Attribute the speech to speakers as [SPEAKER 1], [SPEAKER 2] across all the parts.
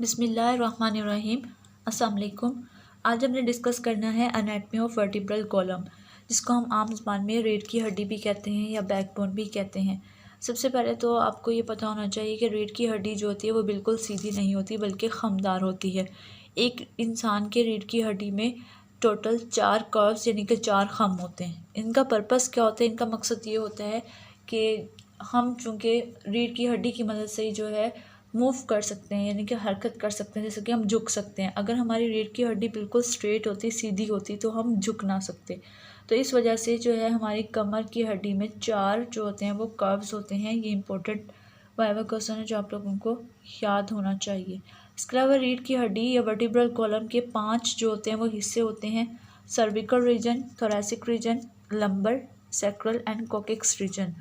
[SPEAKER 1] बिस्मिल्लाहिर्रहमानिर्रहीम। अस्सलाम वालेकुम। आज हमने डिस्कस करना है एनाटमी ऑफ वर्टिब्रल कॉलम, जिसको हम आम ज़बान में रीढ़ की हड्डी भी कहते हैं या बैकबोन भी कहते हैं। सबसे पहले तो आपको ये पता होना चाहिए कि रीढ़ की हड्डी जो होती है वो बिल्कुल सीधी नहीं होती बल्कि खमदार होती है। एक इंसान के रीढ़ की हड्डी में टोटल 4 कर्व्स यानी कि 4 खम होते हैं। इनका पर्पस क्या होता है? इनका मकसद ये होता है कि हम चूँकि रीढ़ की हड्डी की मदद से ही जो है मूव कर सकते हैं, यानी कि हरकत कर सकते हैं, जैसे कि हम झुक सकते हैं। अगर हमारी रीढ़ की हड्डी बिल्कुल स्ट्रेट होती, सीधी होती, तो हम झुक ना सकते। तो इस वजह से जो है हमारी कमर की हड्डी में 4 जो होते हैं वो कर्व्स होते हैं। ये इंपॉर्टेंट वाइवा क्वेश्चन है जो आप लोगों को याद होना चाहिए। इसके अलावा रीढ़ की हड्डी या वर्टिब्रल कॉलम के 5 जो होते हैं वो हिस्से होते हैं: cervical region, thoracic region, lumbar, sacral and coccyx region.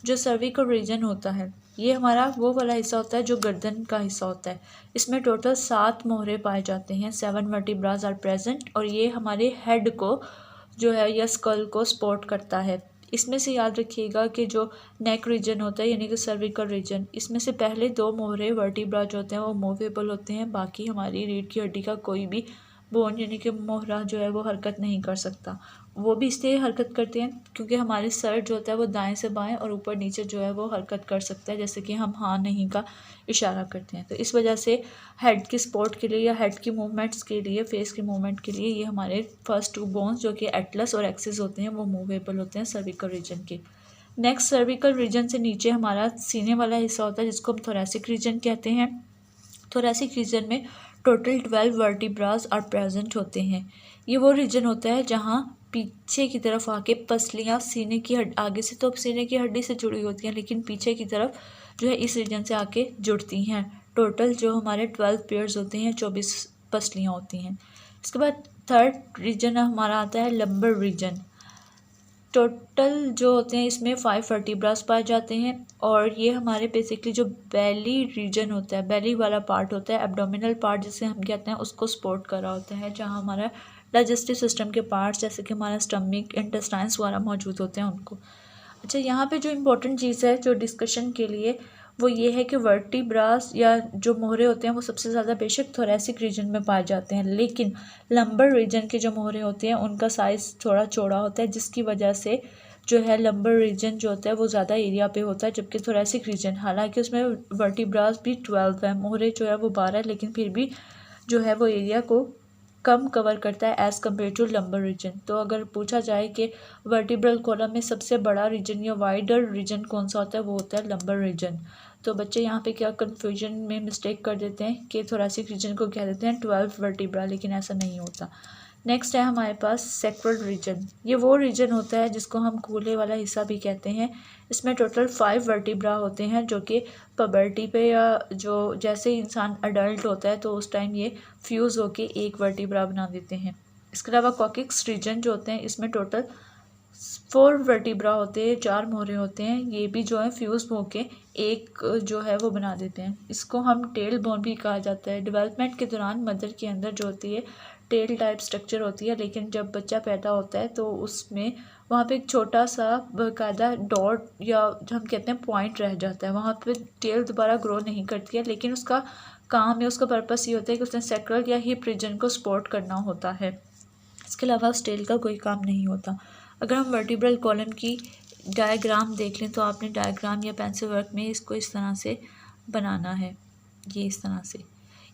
[SPEAKER 1] जो सर्विकल रीजन होता है ये हमारा वो वाला हिस्सा होता है जो गर्दन का हिस्सा होता है। इसमें टोटल 7 मोहरे पाए जाते हैं, 7 वर्टिब्रास आर प्रेजेंट, और ये हमारे हेड को जो है या स्कल को सपोर्ट करता है। इसमें से याद रखिएगा कि जो नेक रीजन होता है यानी कि सर्विकल रीजन, इसमें से पहले 2 मोहरे वर्टिब्रा जो होते हैं वो मूवेबल होते हैं। बाकी हमारी रीढ़ की हड्डी का कोई भी बोन यानी कि मोहरा जो है वो हरकत नहीं कर सकता। वो भी इसलिए हरकत करते हैं क्योंकि हमारे सर जो होता है वो दाएं से बाएं और ऊपर नीचे जो है वो हरकत कर सकता है, जैसे कि हम हाँ नहीं का इशारा करते हैं। तो इस वजह से हेड की सपोर्ट के लिए या हेड की मूवमेंट्स के लिए, फेस की मूवमेंट के लिए ये हमारे फर्स्ट 2 बोन्स जो कि एटलस और एक्सिस होते हैं वो मूवेबल होते हैं सर्विकल रीजन के। नेक्स्ट सर्विकल रीजन से नीचे हमारा सीने वाला हिस्सा होता है जिसको हम थोरैसिक रीजन कहते हैं। थोरैसिक रीजन में टोटल 12 वर्टिब्रास आर प्रेजेंट होते हैं। ये वो रीजन होता है जहाँ पीछे की तरफ आके पसलियाँ सीने की आगे से तो सीने की हड्डी से जुड़ी होती हैं, लेकिन पीछे की तरफ जो है इस रीजन से आके जुड़ती हैं। टोटल जो हमारे 12 पेयर्स होते हैं, 24 पसलियाँ होती हैं। इसके बाद थर्ड रीजन हमारा आता है लंबर रीजन। टोटल जो होते हैं इसमें 5 वर्टिब्रास पाए जाते हैं, और ये हमारे बेसिकली जो बेली रीजन होता है, बेली वाला पार्ट होता है, एब्डोमिनल पार्ट जिसे हम कहते हैं, उसको सपोर्ट कर रहा होता है, जहाँ हमारा डाइजेस्टिव सिस्टम के पार्ट्स जैसे कि हमारा स्टमक, इंटेस्टाइन्स वगैरह मौजूद होते हैं उनको। अच्छा, यहाँ पे जो इम्पोर्टेंट चीज़ है जो डिस्कशन के लिए वो ये है कि वर्टिब्रास या जो मोहरे होते हैं वो सबसे ज़्यादा बेशक थोरैसिक रीजन में पाए जाते हैं, लेकिन लंबर रीजन के जो मोहरे होते हैं उनका साइज़ थोड़ा चौड़ा होता है, जिसकी वजह से जो है लंबर रीजन जो होता है वो ज़्यादा एरिया पे होता है, जबकि थोरैसिक रीजन हालांकि उसमें वर्टिब्रास भी 12 है, मोहरे जो है वो 12 है, लेकिन फिर भी जो है वो एरिया को कम कवर करता है as compare to lumbar region. तो अगर पूछा जाए कि वर्टिब्रल कॉलम में सबसे बड़ा रीजन या वाइडर रीजन कौन सा होता है, वो होता है लंबर रीजन। तो बच्चे यहाँ पे क्या कन्फ्यूजन में मिस्टेक कर देते हैं कि थोरैसिक रीजन को कह देते हैं 12 वर्टिब्रा, लेकिन ऐसा नहीं होता। नेक्स्ट है हमारे पास सैक्रल रीजन। ये वो रीजन होता है जिसको हम कूल्हे वाला हिस्सा भी कहते हैं। इसमें टोटल 5 वर्टिब्रा होते हैं जो कि पबर्टी पे या जो जैसे इंसान अडल्ट होता है तो उस टाइम ये फ्यूज़ होके एक वर्टिब्रा बना देते हैं। इसके अलावा कॉकिक्स रीजन जो होते हैं इसमें टोटल 4 वर्टिब्रा होते हैं, 4 मोहरे होते हैं। ये भी जो है फ्यूज़ होके एक जो है वो बना देते हैं। इसको हम टेल बोन भी कहा जाता है। डेवलपमेंट के दौरान मदर के अंदर जो होती है टेल टाइप स्ट्रक्चर होती है, लेकिन जब बच्चा पैदा होता है तो उसमें वहाँ पे एक छोटा सा बाकायदा डॉट या हम कहते हैं पॉइंट रह जाता है। वहाँ पे टेल दोबारा ग्रो नहीं करती है, लेकिन उसका काम या उसका पर्पस ये होता है कि उसने सैक्रल या हिप रीजन को सपोर्ट करना होता है। इसके अलावा उस टेल का कोई काम नहीं होता। अगर हम वर्टिब्रल कॉलम की डायग्राम देख लें तो आपने डायग्राम या पेंसिल वर्क में इसको इस तरह से बनाना है। ये इस तरह से,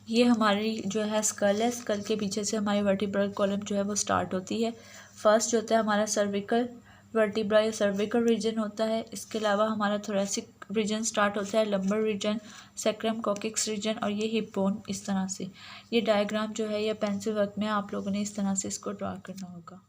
[SPEAKER 1] ये हमारी जो है स्कल है, स्कल के पीछे से हमारी वर्टिब्रल कॉलम जो है वो स्टार्ट होती है। फर्स्ट जो होता है हमारा सर्विकल वर्टिब्रा या सर्विकल रीजन होता है। इसके अलावा हमारा थोरैसिक रीजन स्टार्ट होता है, lumbar region, sacrum, coccyx region और ये हिप बोन। इस तरह से ये डायग्राम जो है या पेंसिल वर्क में आप लोगों ने इस तरह से इसको ड्रा करना होगा।